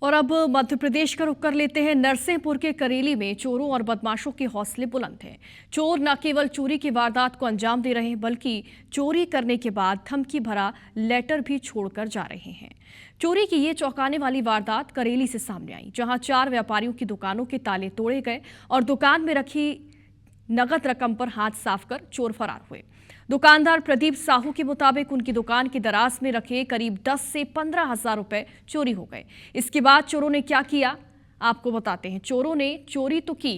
और अब मध्य प्रदेश का रुख कर लेते हैं। नरसिंहपुर के करेली में चोरों और बदमाशों के हौसले बुलंद हैं। चोर न केवल चोरी की वारदात को अंजाम दे रहे हैं, बल्कि चोरी करने के बाद धमकी भरा लेटर भी छोड़कर जा रहे हैं। चोरी की ये चौंकाने वाली वारदात करेली से सामने आई, जहां 4 व्यापारियों की दुकानों के ताले तोड़े गए और दुकान में रखी नगद रकम पर हाथ साफ कर चोर फरार हुए। दुकानदार प्रदीप साहू के मुताबिक उनकी दुकान की दराज में रखे करीब 10 से 15 हजार रुपए चोरी हो गए। इसके बाद चोरों ने क्या किया, आपको बताते हैं। चोरों ने चोरी तो की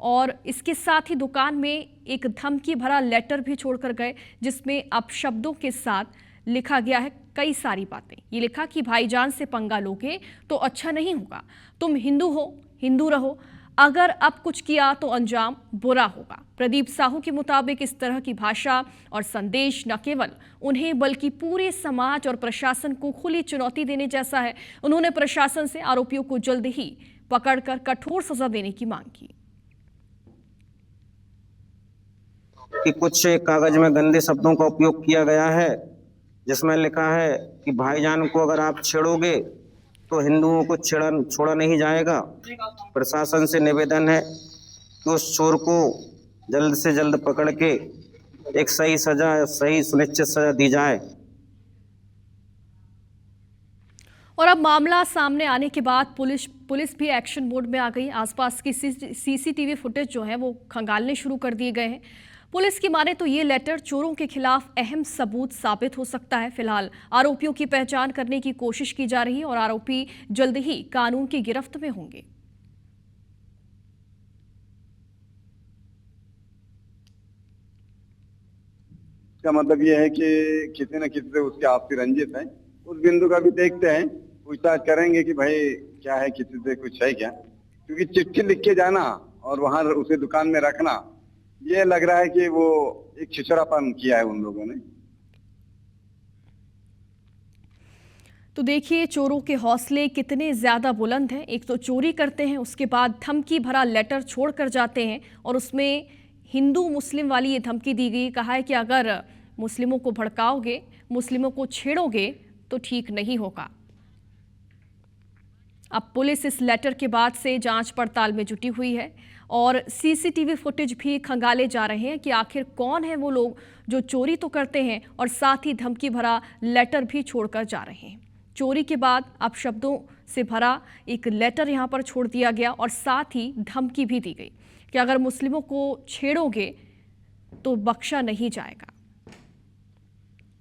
और इसके साथ ही दुकान में एक धमकी भरा लेटर भी छोड़कर गए, जिसमें अपशब्दों के साथ लिखा गया है कई सारी बातें। ये लिखा कि भाईजान से पंगा लोगे तो अच्छा नहीं होगा, तुम हिंदू हो, हिंदू रहो, अगर अब कुछ किया तो अंजाम बुरा होगा। प्रदीप साहू के मुताबिक इस तरह की भाषा और संदेश न केवल उन्हें बल्कि पूरे समाज और प्रशासन को खुली चुनौती देने जैसा है। उन्होंने प्रशासन से आरोपियों को जल्द ही पकड़कर कठोर सजा देने की मांग की। कि कुछ कागज में गंदे शब्दों का उपयोग किया गया है, जिसमें लिखा है कि भाईजान को अगर आप छेड़ोगे तो हिंदुओं को छोड़ा नहीं जाएगा। प्रशासन से निवेदन है कि उस चोर को जल्द से जल्द पकड़ के एक सही सुनिश्चित सजा दी जाए। और अब मामला सामने आने के बाद पुलिस भी एक्शन मोड में आ गई। आसपास की सीसीटीवी फुटेज जो है वो खंगालने शुरू कर दिए गए हैं। पुलिस की माने तो ये लेटर चोरों के खिलाफ अहम सबूत साबित हो सकता है। फिलहाल आरोपियों की पहचान करने की कोशिश की जा रही है और आरोपी जल्द ही कानून की गिरफ्त में होंगे। इसका मतलब ये है कि किसी न किसी से उसके आपसी रंजिश है। उस बिंदु का भी देखते हैं, पूछताछ करेंगे कि भाई क्या है, किसी से कुछ है क्या, क्योंकि चिट्ठी लिख के जाना और वहां उसे दुकान में रखना, ये लग रहा है कि वो एक छिछड़ापन किया है उन लोगों ने। तो देखिए चोरों के हौसले कितने ज्यादा बुलंद हैं। एक तो चोरी करते हैं, उसके बाद धमकी भरा लेटर छोड़कर जाते हैं और उसमें हिंदू मुस्लिम वाली ये धमकी दी गई। कहा है कि अगर मुस्लिमों को भड़काओगे, मुस्लिमों को छेड़ोगे तो ठीक नहीं होगा। अब पुलिस इस लेटर के बाद से जांच पड़ताल में जुटी हुई है और सीसीटीवी फुटेज भी खंगाले जा रहे हैं कि आखिर कौन है वो लोग जो चोरी तो करते हैं और साथ ही धमकी भरा लेटर भी छोड़कर जा रहे हैं। चोरी के बाद अपशब्दों से भरा एक लेटर यहां पर छोड़ दिया गया और साथ ही धमकी भी दी गई कि अगर मुस्लिमों को छेड़ोगे तो बख्शा नहीं जाएगा।